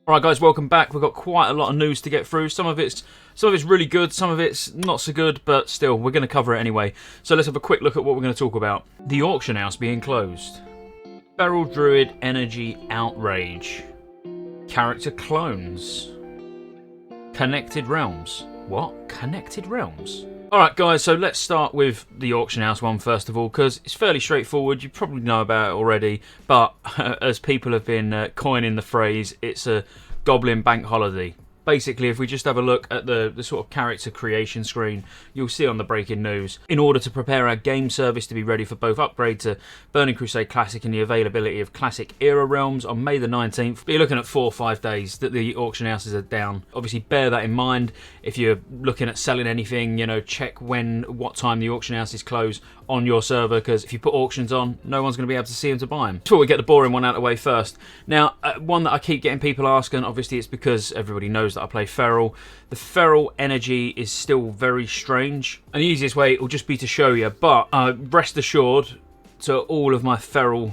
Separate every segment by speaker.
Speaker 1: Alright guys, welcome back. We've got quite a lot of news to get through. Some of it's really good, some of it's not so good, but still, we're going to cover it anyway. So let's have a quick look at what we're going to talk about. The auction house being closed. Feral Druid Energy Outrage. Character clones. Connected Realms. What? Connected Realms? Alright guys, so let's start with the auction house one first of all, because it's fairly straightforward. You probably know about it already, but as people have been coining the phrase, it's a Goblin bank holiday. Basically, if we just have a look at the sort of character creation screen, you'll see on the breaking news, in order to prepare our game service to be ready for both upgrade to Burning Crusade Classic and the availability of Classic Era Realms on May the 19th, you're looking at 4 or 5 days that the auction houses are down. Obviously, bear that in mind. If you're looking at selling anything, check what time the auction houses close on your server, because if you put auctions on, no one's going to be able to see them to buy them. Before we get the boring one out of the way first. Now, one that I keep getting people asking, obviously it's because everybody knows that I play Feral. The Feral energy is still very strange, and the easiest way will just be to show you, but rest assured to all of my feral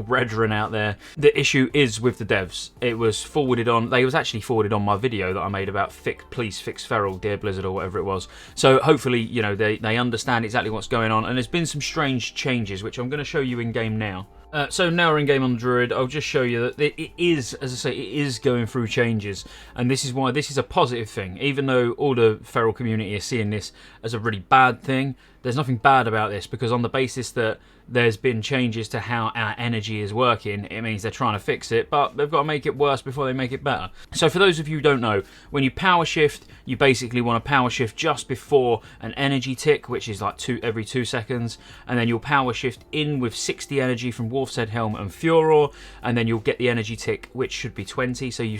Speaker 1: brethren out there, the issue is with the devs. It was forwarded on, they was actually forwarded on my video that I made about please fix Feral, dear Blizzard, or whatever it was. So hopefully, they understand exactly what's going on, and there's been some strange changes, which I'm going to show you in game now. So now we're in game on the Druid. I'll just show you that it is, as I say, it is going through changes, and this is why this is a positive thing. Even though all the Feral community is seeing this as a really bad thing, there's nothing bad about this, because on the basis that there's been changes to how our energy is working, it means they're trying to fix it, but they've got to make it worse before they make it better. So for those of you who don't know, when you power shift, you basically want to power shift just before an energy tick, which is like every 2 seconds, and then you'll power shift in with 60 energy from Wolf's Head Helm and Furor, and then you'll get the energy tick, which should be 20, so you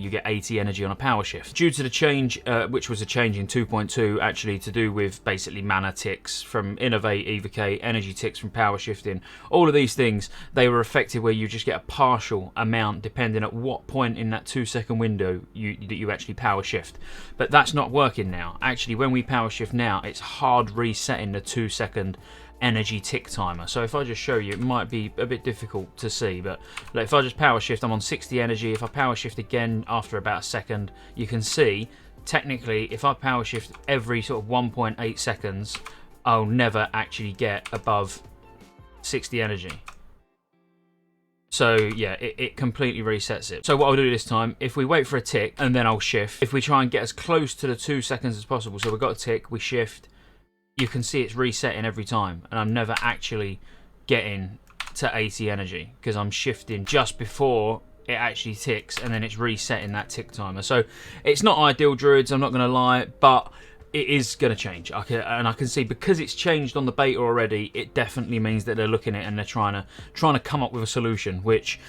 Speaker 1: get 80 energy on a power shift. Due to the change, which was a change in 2.2, actually to do with basically mana ticks from Innovate, EVK, energy ticks from power shifting, all of these things, they were affected where you just get a partial amount depending at what point in that 2-second window that you actually power shift. But that's not working now. Actually, when we power shift now, it's hard resetting the 2-second energy tick timer. So if I just show you, it might be a bit difficult to see, but like, if I just power shift, I'm on 60 energy. If I power shift again after about a second, you can see technically if I power shift every sort of 1.8 seconds, I'll never actually get above 60 energy. So yeah, it completely resets it. So what I'll do this time, if we wait for a tick and then I'll shift, if we try and get as close to the 2 seconds as possible, so we've got a tick, we shift, you can see it's resetting every time, and I'm never actually getting to 80 energy because I'm shifting just before it actually ticks, and then it's resetting that tick timer. So it's not ideal, Druids, I'm not going to lie, but it is going to change. I can see, because it's changed on the beta already, it definitely means that they're looking at it and they're trying to come up with a solution, which,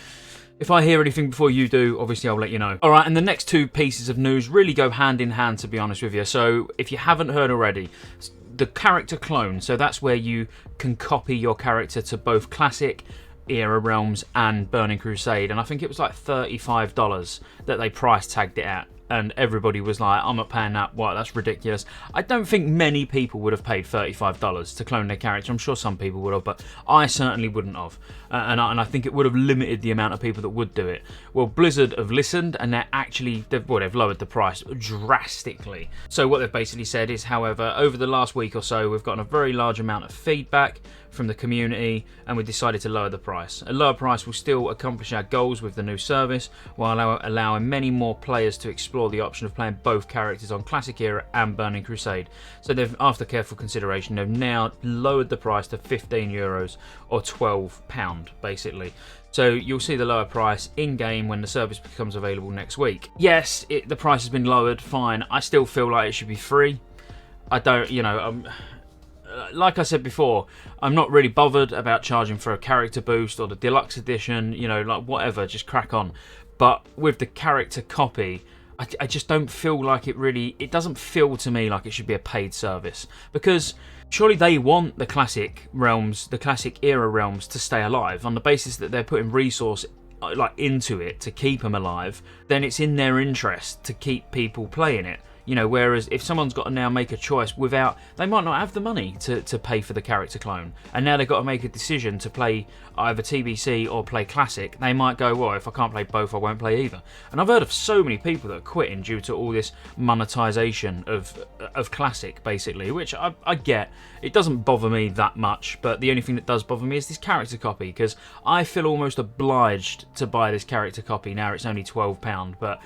Speaker 1: if I hear anything before you do, obviously I'll let you know. Alright, and the next 2 pieces of news really go hand in hand, to be honest with you. So if you haven't heard already, the character clone, so that's where you can copy your character to both Classic, Era Realms and Burning Crusade, and I think it was like $35 that they price tagged it at. And everybody was like, I'm not paying that. What? That's ridiculous. I don't think many people would have paid $35 to clone their character. I'm sure some people would have, but I certainly wouldn't have. And I think it would have limited the amount of people that would do it. Well, Blizzard have listened, and they've lowered the price drastically. So what they've basically said is, however, over the last week or so, we've gotten a very large amount of feedback from the community, and we decided to lower the price. A lower price will still accomplish our goals with the new service, while allowing many more players to explore the option of playing both characters on Classic Era and Burning Crusade. So they've, after careful consideration, they've now lowered the price to €15 or £12 basically. So you'll see the lower price in-game when the service becomes available next week. Yes, the price has been lowered, fine. I still feel like it should be free. I don't, like I said before, I'm not really bothered about charging for a character boost or the deluxe edition, like whatever, just crack on. But with the character copy, I just don't feel like it doesn't feel to me like it should be a paid service, because surely they want the Classic Realms, the Classic Era Realms to stay alive on the basis that they're putting resource into it to keep them alive. Then it's in their interest to keep people playing it. You know, whereas if someone's got to now make a choice without, they might not have the money to pay for the character clone, and now they've got to make a decision to play either TBC or play Classic. They might go, well, if I can't play both, I won't play either. And I've heard of so many people that are quitting due to all this monetization of Classic, basically, which I get. It doesn't bother me that much, but the only thing that does bother me is this character copy, because I feel almost obliged to buy this character copy. Now it's only £12, but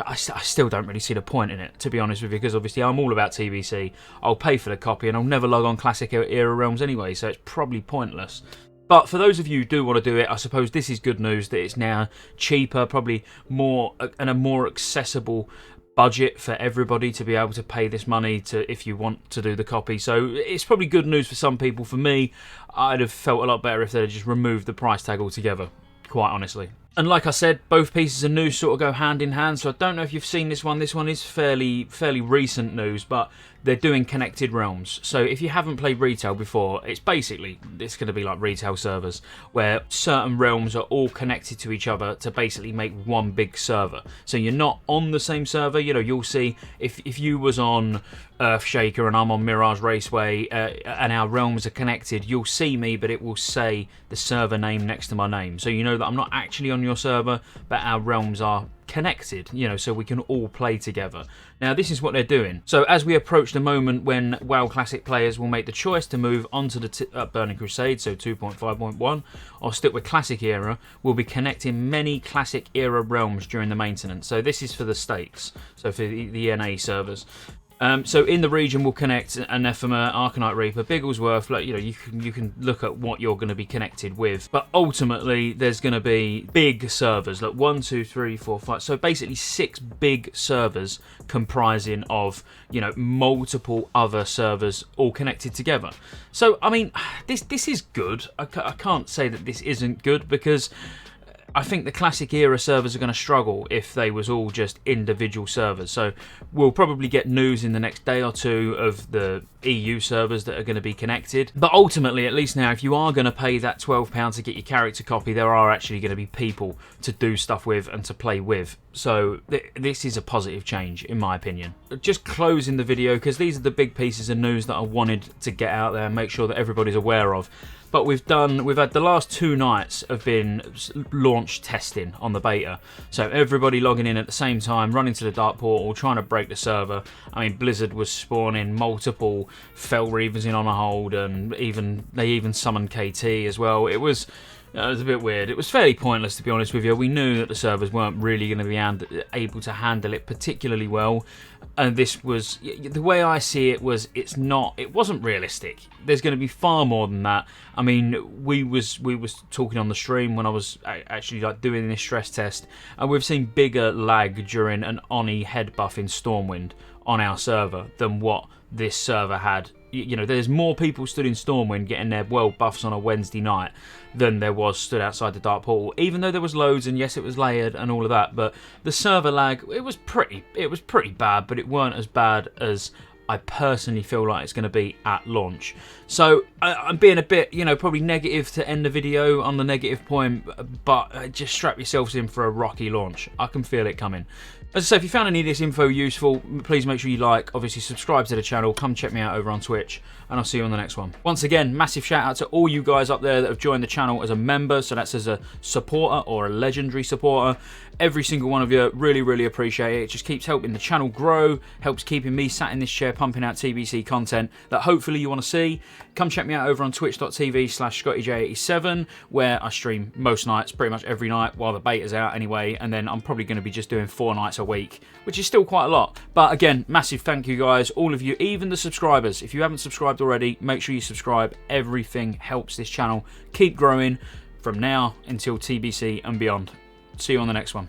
Speaker 1: I still don't really see the point in it, to be honest with you, because obviously I'm all about TBC. I'll pay for the copy and I'll never log on Classic Era Realms anyway, so it's probably pointless. But for those of you who do want to do it, I suppose this is good news that it's now cheaper, probably more and a more accessible budget for everybody to be able to pay this money to if you want to do the copy. So it's probably good news for some people. For me, I'd have felt a lot better if they'd just removed the price tag altogether, quite honestly. And like I said, both pieces of news sort of go hand in hand, so I don't know if you've seen this one. This one is fairly recent news, but they're doing connected realms. So if you haven't played retail before, it's going to be like retail servers, where certain realms are all connected to each other to basically make one big server. So you're not on the same server. You know, you'll see if you was on Earthshaker and I'm on Mirage Raceway, and our realms are connected, you'll see me, but it will say the server name next to my name. So you know that I'm not actually on your server, but our realms are connected, you know, so we can all play together. Now this is what they're doing. So as we approach the moment when WoW Classic players will make the choice to move onto the Burning Crusade, so 2.5.1, or stick with Classic Era, we'll be connecting many Classic Era realms during the maintenance. So this is for the stakes, so for the NA servers. So in the region we'll connect Anathema, Arcanite Reaper, Bigglesworth. Like, you know, you can look at what you're going to be connected with, but ultimately there's going to be big servers, like 1, 2, 3, 4, 5. So basically 6 big servers comprising of, you know, multiple other servers all connected together. So I mean, this is good. I can't say that this isn't good, because I think the Classic Era servers are going to struggle if they was all just individual servers. So we'll probably get news in the next day or two of the EU servers that are going to be connected. But ultimately, at least now, if you are going to pay that £12 to get your character copy, there are actually going to be people to do stuff with and to play with. So this is a positive change, in my opinion. Just closing the video, because these are the big pieces of news that I wanted to get out there and make sure that everybody's aware of. But we've had the last 2 nights have been launch testing on the beta. So everybody logging in at the same time, running to the Dark Portal, trying to break the server. I mean, Blizzard was spawning multiple Fel Reavers in on a hold, and they even summoned KT as well. It was a bit weird. It was fairly pointless, to be honest with you. We knew that the servers weren't really going to be able to handle it particularly well. And this was, the way I see it was, it wasn't realistic. There's going to be far more than that. I mean, we was talking on the stream when I was actually like doing this stress test, and we've seen bigger lag during an Oni head buff in Stormwind on our server than what this server had. You know, there's more people stood in Stormwind getting their world buffs on a Wednesday night than there was stood outside the Dark Portal, even though there was loads, and yes, it was layered and all of that, but the server lag, it was pretty bad, but it weren't as bad as I personally feel like it's going to be at launch. So I'm being a bit, you know, probably negative to end the video on the negative point, but just strap yourselves in for a rocky launch. I can feel it coming. As I say, if you found any of this info useful, please make sure you like, obviously subscribe to the channel, come check me out over on Twitch, and I'll see you on the next one. Once again, massive shout out to all you guys up there that have joined the channel as a member, so that's as a supporter or a legendary supporter. Every single one of you, really appreciate it. It just keeps helping the channel grow, helps keeping me sat in this chair pumping out TBC content that hopefully you want to see. Come check me out over on twitch.tv/Scottejaye87, where I stream most nights, pretty much every night while the beta's out anyway, and then I'm probably going to be just doing 4 nights a week, which is still quite a lot. But again, massive thank you guys, all of you, even the subscribers. If you haven't subscribed already, make sure you subscribe. Everything helps this channel keep growing from now until TBC and beyond. See you on the next one.